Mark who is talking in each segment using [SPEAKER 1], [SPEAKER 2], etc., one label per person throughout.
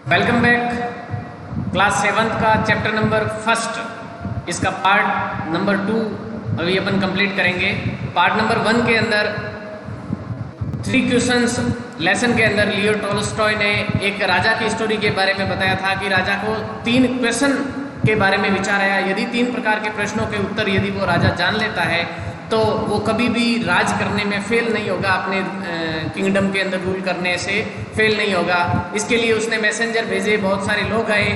[SPEAKER 1] Welcome back. Class 7th का chapter number first, इसका part number 2 अभी अपन कंप्लीट करेंगे। पार्ट नंबर 1 के अंदर 3 क्वेश्चंस लेसन के अंदर लियो टॉलस्टॉय ने एक राजा की स्टोरी के बारे में बताया था कि राजा को 3 प्रश्न के बारे में विचार आया। यदि 3 प्रकार के प्रश्नों के उत्तर यदि वो राजा जान लेता है तो वो कभी भी राज करने में फेल नहीं होगा, अपने किंगडम के अंदर रूल करने से फेल नहीं होगा। इसके लिए उसने मैसेंजर भेजे, बहुत सारे लोग आए,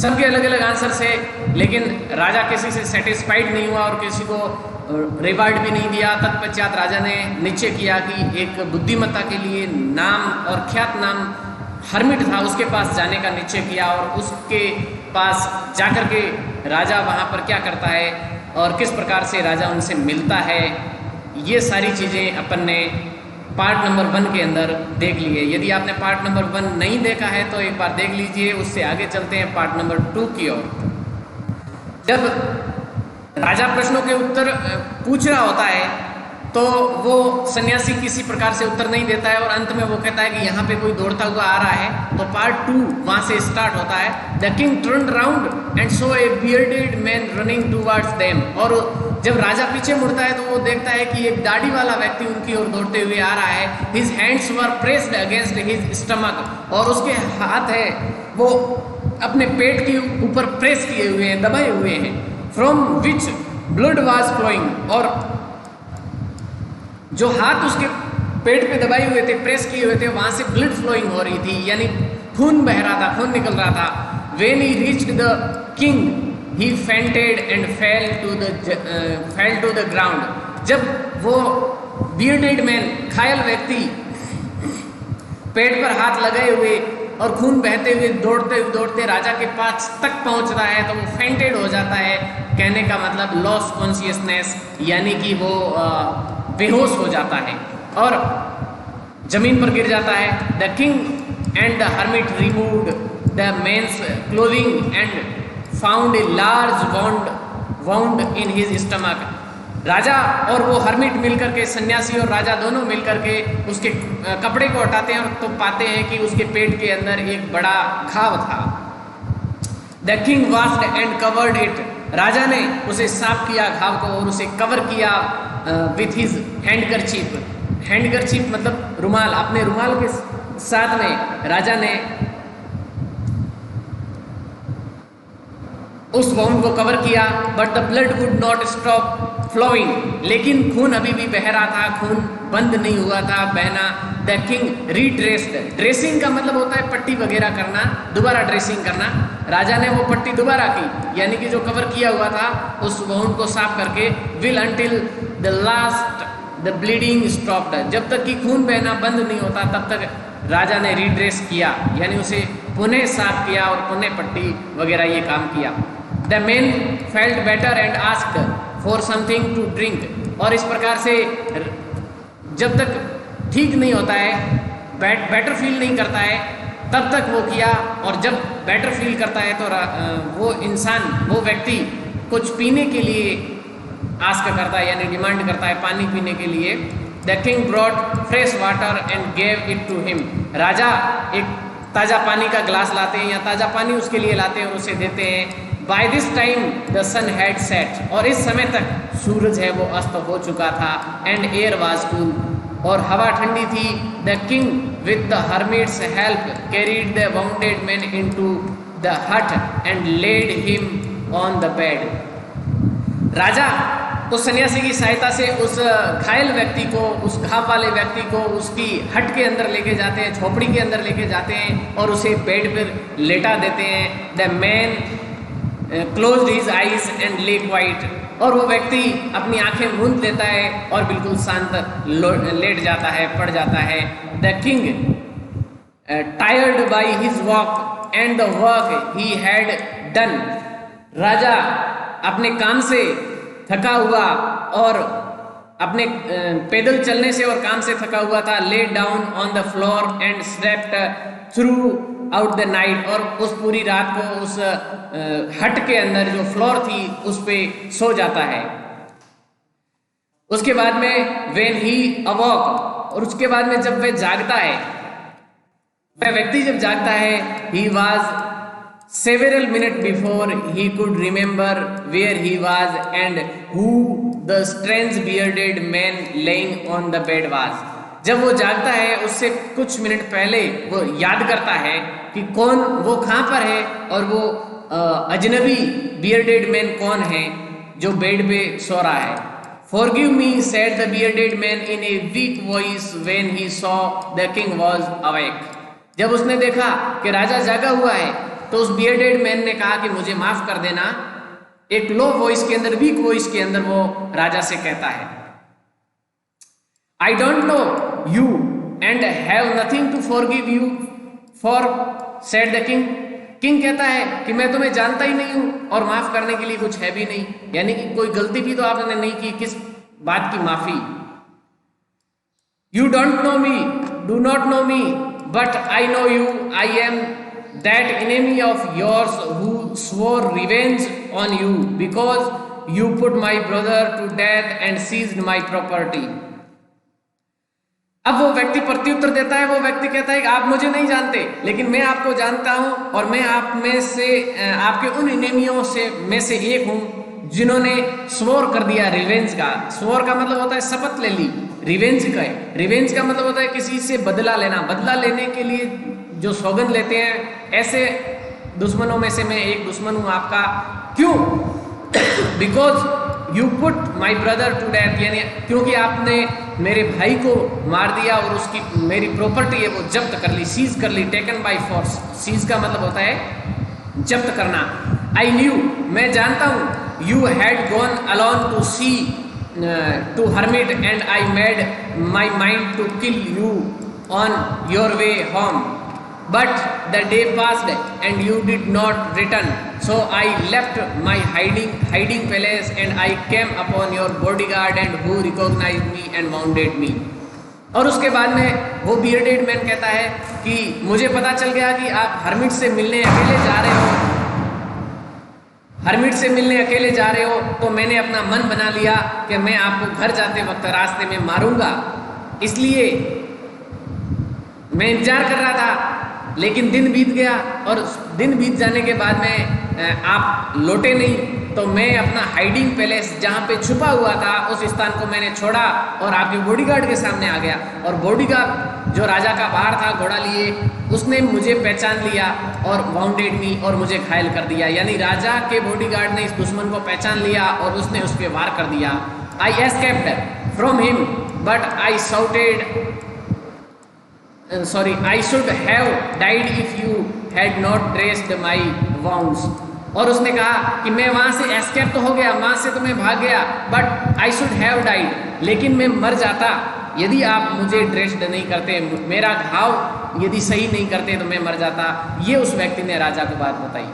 [SPEAKER 1] सबके अलग अलग आंसर से, लेकिन राजा किसी से सेटिस्फाइड नहीं हुआ और किसी को रिवार्ड भी नहीं दिया। तत्पश्चात राजा ने निश्चय किया कि एक बुद्धिमत्ता के लिए नाम और ख्यात नाम हर्मिट था, उसके पास जाने का निश्चय किया और उसके पास जाकर के राजा वहाँ पर क्या करता है और किस प्रकार से राजा उनसे मिलता है, ये सारी चीज़ें अपन ने पार्ट नंबर 1 के अंदर देख ली है। यदि आपने पार्ट नंबर 1 नहीं देखा है तो एक बार देख लीजिए। उससे आगे चलते हैं पार्ट नंबर 2 की ओर। जब राजा प्रश्नों के उत्तर पूछ रहा होता है तो वो सन्यासी किसी प्रकार से उत्तर नहीं देता है और अंत में वो कहता है कि यहाँ पे कोई दौड़ता हुआ आ रहा है। तो पार्ट 2 वहाँ से स्टार्ट होता है। The king turned round and so A bearded man running towards them. और जब राजा पीछे मुड़ता है तो वो देखता है कि एक दाढ़ी वाला व्यक्ति उनकी ओर दौड़ते हुए आ रहा है। His hands were pressed against his stomach, और उसके हाथ है वो अपने पेट के ऊपर प्रेस किए हुए हैं, दबाए हुए हैं। From which blood was flowing, और जो हाथ उसके पेट पे दबाए हुए थे, प्रेस किए हुए थे, वहां से ब्लड फ्लोइंग हो रही थी, यानी खून बह रहा था, खून निकल रहा था। When he reached the king he fainted and fell to the ground. जब वो बियर्डेड मैन, घायल व्यक्ति, पेट पर हाथ लगाए हुए और खून बहते हुए दौड़ते दौड़ते राजा के पास तक पहुंचता है तो वो फेंटेड हो जाता है। कहने का मतलब लॉस कॉन्शियसनेस, यानी कि वो बेहोश हो जाता है और जमीन पर गिर जाता है। The king and the hermit removed the man's clothing and found a large wound in his stomach. राजा और वो हर्मिट मिलकर के, सन्यासी और राजा दोनों मिलकर के उसके कपड़े को हटाते हैं और तो पाते हैं कि उसके पेट के अंदर एक बड़ा घाव था। The king washed and covered it. राजा ने उसे साफ किया घाव को और उसे कवर किया विथ हिज हैंडकरचीफ। हैंडकरचीफ मतलब रुमाल। अपने रुमाल के साथ में राजा ने उस वाउंड को कवर किया। But the blood would not stop flowing, लेकिन खून अभी भी बह रहा था, खून बंद नहीं हुआ था बहना। The king रीड्रेस्ड। ड्रेसिंग का मतलब होता है पट्टी वगैरह करना, दोबारा ड्रेसिंग करना। राजा ने वो पट्टी दोबारा की, यानी कि जो कवर किया हुआ था उस वाउंड को साफ करके। Will until the last the bleeding stopped. जब तक कि खून बहना बंद नहीं होता तब तक राजा ने रीड्रेस किया, यानी उसे पुनः साफ किया और पुनः पट्टी वगैरह ये काम किया। The man felt better and asked for something to drink. और इस प्रकार से जब तक ठीक नहीं होता है, बेटर फील नहीं करता है, तब तक वो किया। और जब बेटर फील करता है तो वो इंसान, वो व्यक्ति कुछ पीने के लिए आस्क करता है, यानी डिमांड करता है पानी पीने के लिए। The king brought fresh water and gave it to him. राजा एक ताज़ा पानी का ग्लास लाते हैं या ताज़ा पानी उसके लिए लाते हैं और उसे देते हैं। By this time the sun had set. और इस समय तक सूरज है वो अस्त हो चुका था। एंड एयर वाज कूल, और हवा ठंडी थी। The king with the hermit's help carried the wounded man into the hut and laid him on the bed. राजा उस सन्यासी की सहायता से उस घायल व्यक्ति को, उस घाव वाले व्यक्ति को उसकी हट के अंदर लेके जाते हैं, झोपड़ी के अंदर लेके जाते हैं और उसे बेड पर लेटा देते हैं। The man closed his eyes and ले क्वाइट। और वो व्यक्ति अपनी आंखें मूंद लेता है और बिल्कुल शांत लेट जाता है, पड़ जाता है। The king tired by his walk and the work he had done. राजा अपने काम से थका हुआ और अपने पैदल चलने से और काम से थका हुआ था। Lay down on the floor and slept throughout the night. और उस पूरी रात को उस हट के अंदर जो फ्लोर थी उस पे सो जाता है। उसके बाद में व्हेन ही अवॉक, और उसके बाद में जब वह जागता है वह व्यक्ति जब जागता है, he was several minutes before he could remember where he was and who the strange bearded man laying on the bed was. जब वो जागता है उससे कुछ मिनट पहले वो याद करता है कि कौन वो कहाँ पर है और वो अजनबी बियर्डेड मैन कौन है जो बेड पे सो रहा है. Forgive me, said the bearded man in a weak voice when he saw the king was awake. जब उसने देखा कि राजा जागा हुआ है तो उस बियर्डेड मैन ने कहा कि मुझे माफ कर देना. एक लो वॉइस के अंदर, वीक वॉइस के अंदर वो राजा से कहता है, I don't know you and have nothing to forgive you for, said the king. King कहता है कि मैं तुम्हें जानता ही नहीं हूं और माफ करने के लिए कुछ है भी नहीं, यानी कि कोई गलती भी तो आपने नहीं की, किस बात की माफी. You don't know me, do not know me, but I know you. I am that enemy of yours who swore revenge on you because you put my brother to death and seized my property. अब वो व्यक्ति प्रत्युत्तर देता है. वो व्यक्ति कहता है कि आप मुझे नहीं जानते लेकिन मैं आपको जानता हूं और मैं आप में से आपके उन इनेमियों से में से एक हूं जिन्होंने स्वोर कर दिया रिवेंज का. स्वोर का मतलब होता है शपथ ले ली. रिवेंज का मतलब होता है किसी से बदला लेना. बदला लेने के लिए जो सौगंध लेते हैं, ऐसे दुश्मनों में से मैं एक दुश्मन हूं आपका. क्यों? Because you put my brother to death, यानी क्योंकि आपने मेरे भाई को मार दिया और उसकी मेरी प्रॉपर्टी है वो जब्त कर ली, सीज कर ली. Taken by force. सीज का मतलब होता है जब्त करना. आई न्यू, मैं जानता हूं. You had gone alone to see to hermit and I made my mind to kill you on your way home. But the day passed and you did not return. So I left my hiding place and I came upon your bodyguard and who recognized me and wounded me. और उसके बाद में वो bearded man कहता है कि मुझे पता चल गया कि आप हर्मिट से मिलने अकेले जा रहे हो. तो मैंने अपना मन बना लिया कि मैं आपको घर जाते वक्त रास्ते में मारूंगा. इसलिए मैं इंतजार कर रहा था. लेकिन दिन बीत गया और दिन बीत जाने के बाद में आप लौटे नहीं, तो मैं अपना हाइडिंग पैलेस जहाँ पे छुपा हुआ था उस स्थान को मैंने छोड़ा और आपके बॉडीगार्ड के सामने आ गया. और बॉडीगार्ड जो राजा का बाहर था घोड़ा लिए, उसने मुझे पहचान लिया और वाउंडेड मी, और मुझे घायल कर दिया. यानी राजा के बॉडीगार्ड ने इस दुश्मन को पहचान लिया और उसने उस पर वार कर दिया. I escaped from him but I shouted I should have died if you had not dressed my wounds. और उसने कहा कि मैं वहाँ से एस्केप तो हो गया, वहाँ से तो मैं भाग गया, but I should have died, लेकिन मैं मर जाता यदि आप मुझे ड्रेस्ड नहीं करते, मेरा घाव यदि सही नहीं करते तो मैं मर जाता. ये उस व्यक्ति ने राजा को बात बताई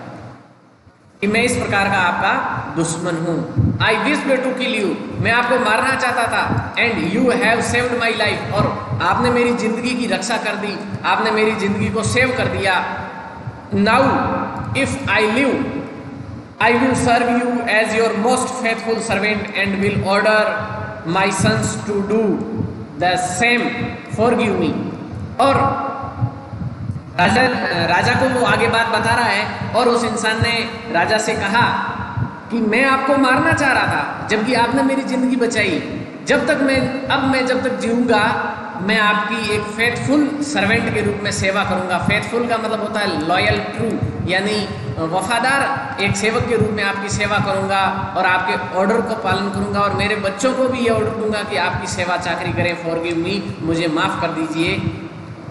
[SPEAKER 1] कि मैं इस प्रकार का आपका दुश्मन हूँ. I wish to kill you, मैं आपको मारना चाहता था. And you have saved my life, और आपने मेरी जिंदगी की रक्षा कर दी, आपने मेरी जिंदगी को सेव कर दिया. Now if I live I will serve you as your most faithful servant and will order my sons to do the same. Forgive me. और राजा को वो आगे बात बता रहा है और उस इंसान ने राजा से कहा कि मैं आपको मारना चाह रहा था जबकि आपने मेरी जिंदगी बचाई. जब तक जीऊंगा मैं आपकी एक फेथफुल सर्वेंट के रूप में सेवा करूंगा. फेथफुल का मतलब होता है लॉयल, ट्रू, यानी वफादार एक सेवक के रूप में आपकी सेवा करूंगा और आपके ऑर्डर को पालन करूंगा और मेरे बच्चों को भी ये ऑर्डर दूंगा कि आपकी सेवा चाकरी करें. फॉरगिव मी, मुझे माफ कर दीजिए.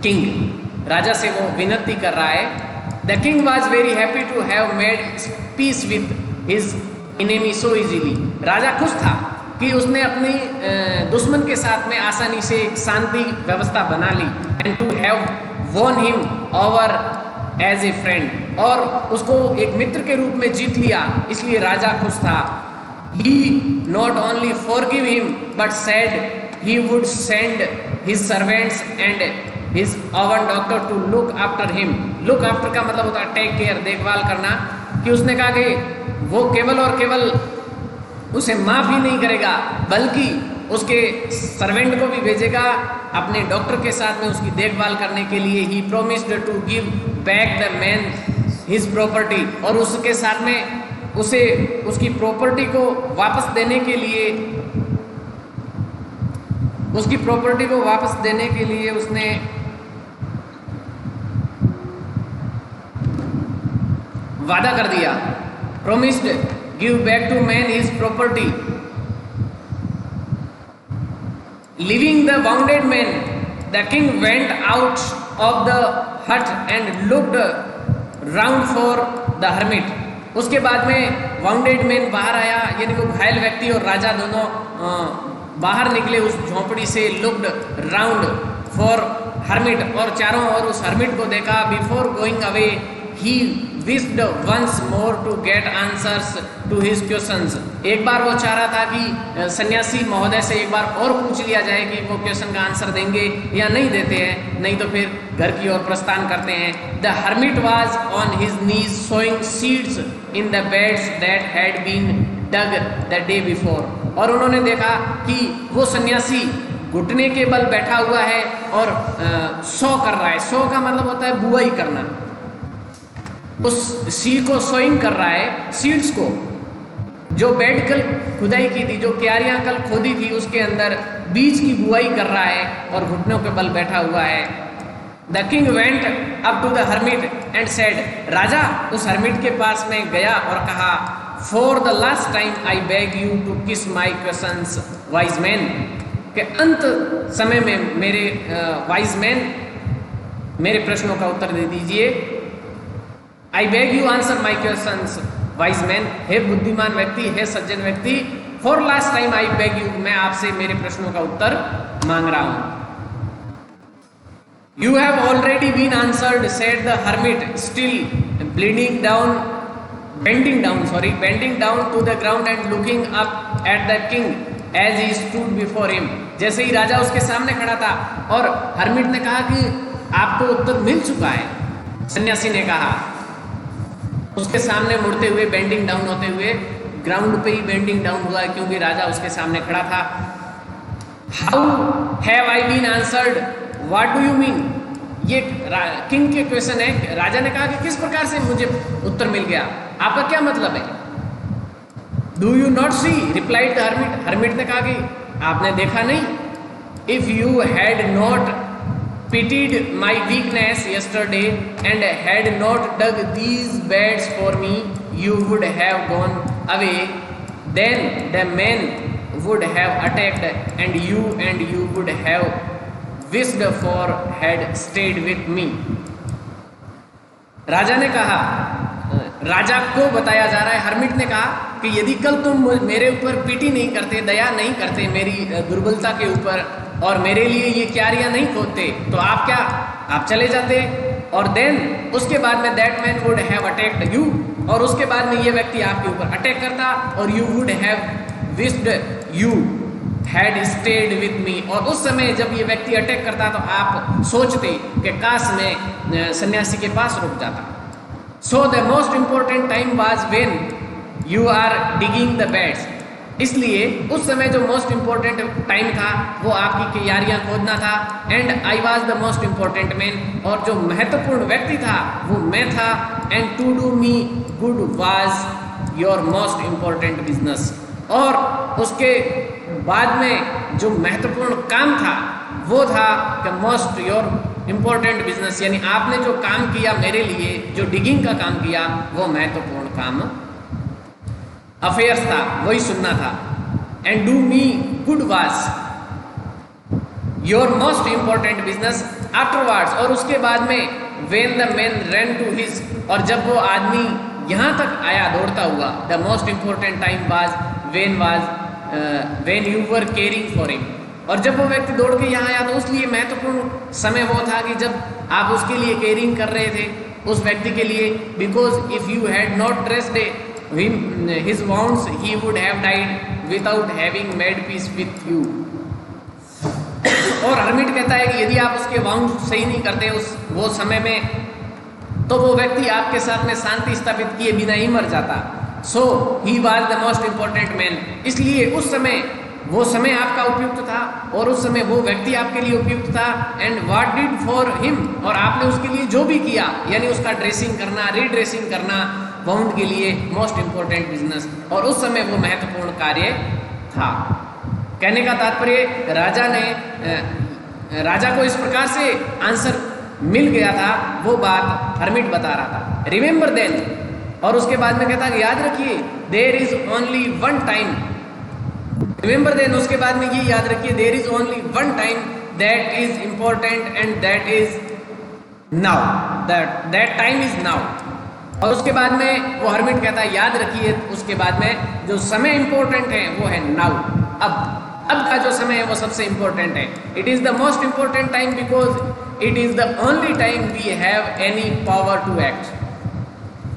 [SPEAKER 1] किंग राजा से वो विनती कर रहा है. The king was very happy to have made peace with his enemy so easily. राजा खुश था कि उसने अपनी दुश्मन के साथ में आसानी से एक शांति व्यवस्था बना ली. And to have won him over as a friend, और उसको एक मित्र के रूप में जीत लिया, इसलिए राजा खुश था. He not only forgive him but said he would send his servants and his own doctor to look after him. Look after का मतलब होता है टेक केयर, देखभाल करना. कि उसने कहा कि वो केवल और केवल उसे माफ ही नहीं करेगा बल्कि उसके सर्वेंट को भी भेजेगा अपने डॉक्टर के साथ में उसकी देखभाल करने के लिए। He promised to give back the man his property, और उसके साथ में उसे उसकी प्रॉपर्टी को वापस देने के लिए, उसकी प्रॉपर्टी को वापस देने के लिए उसने वादा कर दिया। Promised give back to man his property, leaving the wounded man the king went out of the hut and looked round for the hermit. उसके बाद में वाउंडेड मैन बाहर आया, यानी वो घायल व्यक्ति और राजा दोनों बाहर निकले उस झोंपड़ी से। लुक्ड राउंड फॉर हर्मिट, और चारों ओर उस हर्मिट को देखा। Before going away he wished once more to get answers to his questions. एक बार वो चाह रहा था कि सन्यासी महोदय से एक बार और पूछ लिया जाए कि वो क्वेश्चन का आंसर देंगे या नहीं देते हैं, नहीं तो फिर घर की ओर प्रस्थान करते हैं। The hermit was on his knees sowing seeds in the beds that had been dug the day before. और उन्होंने देखा कि वो सन्यासी घुटने के बल बैठा हुआ है और सो कर रहा है। सो का मतलब होता है बुआई करना। उस सीड को सोइंग कर रहा है, सीड्स को, जो बेड कल खुदाई की थी, जो क्यारियां कल खोदी थी, उसके अंदर बीज की बुआई कर रहा है और घुटनों के बल बैठा हुआ है। The king went up to the hermit and said, राजा उस हर्मिट के पास में गया और कहा, for the last time I beg you to kiss my questions wise man, के अंत समय में मेरे वाइज मैन मेरे प्रश्नों का उत्तर दे दीजिए। I beg you answer my questions wise man, हे बुद्धिमान व्यक्ति, हे सज्जन व्यक्ति, for last time I beg you, मैं आपसे मेरे प्रश्नों का उत्तर मांग रहा हूं। You have already been answered said the hermit, still bending down to the ground and looking up at the king as he stood before him. जैसे ही राजा उसके सामने खड़ा था और हर्मिट ने कहा कि आपको उत्तर मिल चुका है, सन्यासी ने कहा, उसके सामने मुड़ते हुए, बेंडिंग डाउन होते हुए, ग्राउंड पे ही बेंडिंग डाउन हुआ क्योंकि राजा उसके सामने खड़ा था। How have I been answered, what do you mean, ये किंग के क्वेश्चन है। राजा ने कहा कि किस प्रकार से मुझे उत्तर मिल गया, आपका क्या मतलब है। Do you not see, replied the hermit, hermit ने कहा कि आपने देखा नहीं। If you had not pitied my weakness yesterday and had not dug these beds for me, you would have gone away. Then the men would have attacked and you would have wished for had stayed with me. राजा ने कहा, राजा को बताया जा रहा है, hermit ने कहा कि यदि कल तुम मेरे ऊपर पीटी नहीं करते, दया नहीं करते मेरी दुर्बलता के ऊपर और मेरे लिए ये क्यारियां नहीं खोदते, तो आप चले जाते। और देन उसके बाद में that man would have attacked you, और उसके बाद में ये व्यक्ति आपके ऊपर अटैक करता और you would have wished you had stayed with me. और उस समय जब ये व्यक्ति अटैक करता तो आप सोचते कि काश मैं सन्यासी के पास रुक जाता। So the most important time was when you are digging the beds. इसलिए उस समय जो मोस्ट इंपॉर्टेंट टाइम था वो आपकी क्यारियां खोदना था। And I was the most important man, और जो महत्वपूर्ण व्यक्ति था वो मैं था। And to do me good was your most important business, और उसके बाद में जो महत्वपूर्ण काम था वो था the most your important business, यानी आपने जो काम किया मेरे लिए, जो डिगिंग का काम किया, वो महत्वपूर्ण काम अफेयर्स था, वही सुनना था। And do me good was your most important business afterwards, और उसके बाद में when the man ran to his, और जब वो आदमी यहाँ तक आया दौड़ता हुआ, the most important time was when you were caring for him, और जब वो व्यक्ति दौड़ के यहाँ आया तो उसलिए महत्वपूर्ण समय वो था कि जब आप उसके लिए केयरिंग कर रहे थे उस व्यक्ति के लिए। Because if you had not dressed his wounds he would have died without having made peace with you। और हर्मिट कहता है कि यदि आप उसके वाउंड सही नहीं करते वो समय में, तो वो व्यक्ति आपके साथ में शांति स्थापित किए बिना ही मर जाता। So he was the most important man, इसलिए उस समय वो समय आपका उपयुक्त था और उस समय वो व्यक्ति आपके लिए उपयुक्त था। And what did for him, और आपने उसके लिए जो भी किया, यानी उसका ड्रेसिंग करना, रीड्रेसिंग करना, वाउंड के लिए मोस्ट इंपॉर्टेंट बिजनेस, और उस समय वो महत्वपूर्ण कार्य था। कहने का तात्पर्य राजा को इस प्रकार से आंसर मिल गया था, वो बात हर्मिट बता रहा था। रिमेंबर देन, और उसके बाद में कहता है याद रखिए, there is only one time. Remember then, उसके बाद में ये याद रखिए, there is only one time that is important and that is now, that time is now. और उसके बाद में वो हर्मिट कहता है याद रखिए, उसके बाद में जो समय इंपॉर्टेंट है वो है नाउ, अब का जो समय है वो सबसे इंपॉर्टेंट है। It is the most important time because it is the only time we have any power to act.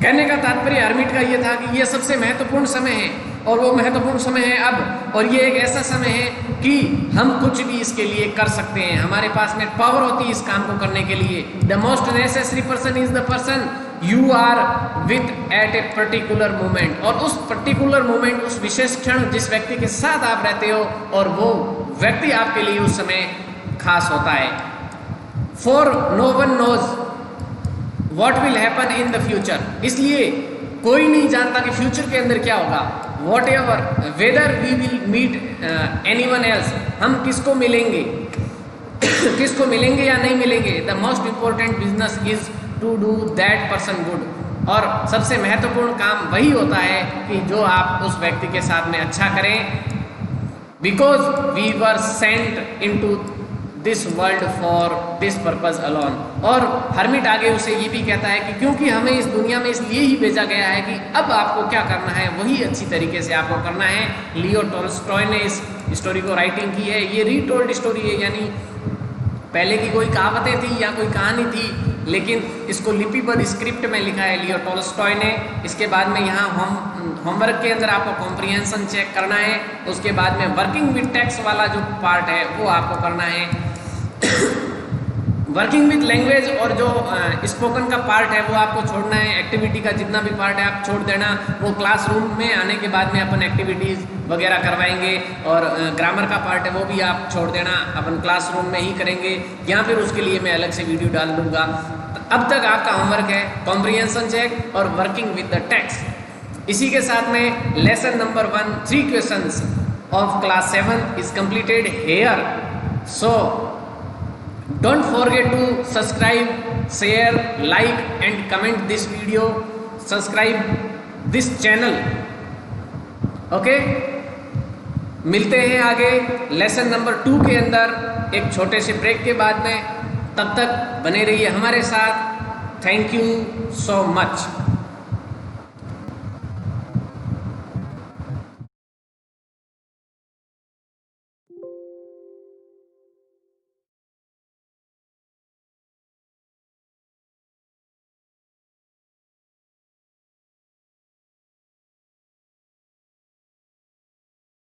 [SPEAKER 1] कहने का तात्पर्य हर्मिट का ये था कि ये सबसे महत्वपूर्ण समय है, और वो महत्वपूर्ण समय है अब, और ये एक ऐसा समय है कि हम कुछ भी इसके लिए कर सकते हैं, हमारे पास में पावर होती है इस काम को करने के लिए। The most necessary person is the person you are with at a particular moment, और उस पर्टिकुलर मोमेंट, उस विशेष क्षण जिस व्यक्ति के साथ आप रहते हो, और वो व्यक्ति आपके लिए उस समय खास होता है। For no one knows what will happen in the future, इसलिए कोई नहीं जानता कि फ्यूचर के अंदर क्या होगा। Whatever whether we will meet anyone else, हम किसको मिलेंगे किसको मिलेंगे या नहीं मिलेंगे। The most important business is to do that person good, और सबसे महत्वपूर्ण काम वही होता है कि जो आप उस व्यक्ति के साथ में अच्छा करें। Because we were sent into this world for this purpose alone. और हर्मिट आगे उसे ये भी कहता है कि क्योंकि हमें इस दुनिया में इसलिए ही भेजा गया है कि अब आपको क्या करना है वही अच्छी तरीके से आपको करना है। लियो टॉल्स्टॉय ने इस स्टोरी को राइटिंग की है, ये रीटोल्ड स्टोरी है, यानी पहले की कोई कहावतें थी या कोई कहानी थी, लेकिन इसको लिपिबद्ध स्क्रिप्ट में लिखा है लियो टॉल्स्टॉय ने। इसके बाद में यहाँ होमवर्क के अंदर आपको कॉम्प्रिहेंशन चेक करना है, उसके बाद में वर्किंग विद टेक्स्ट वाला जो पार्ट है वो आपको करना है। वर्किंग विद लैंग्वेज और जो स्पोकन का पार्ट है वो आपको छोड़ना है। एक्टिविटी का जितना भी पार्ट है आप छोड़ देना, वो क्लासरूम में आने के बाद में अपन एक्टिविटीज़ वगैरह करवाएंगे, और ग्रामर का पार्ट है वो भी आप छोड़ देना, अपन क्लासरूम में ही करेंगे, या फिर उसके लिए मैं अलग से वीडियो डाल दूंगा। अब तक आपका होमवर्क है कॉम्प्रिहेंशन चेक और वर्किंग विद द टेक्स्ट। इसी के साथ में lesson number 1 3 questions of class 7 is completed here. So don't forget to subscribe, share, like and comment this video, subscribe this channel, okay? मिलते हैं आगे लेसन नंबर 2 के अंदर एक छोटे से ब्रेक के बाद में। तब तक बने रहिए हमारे साथ। Thank you so much.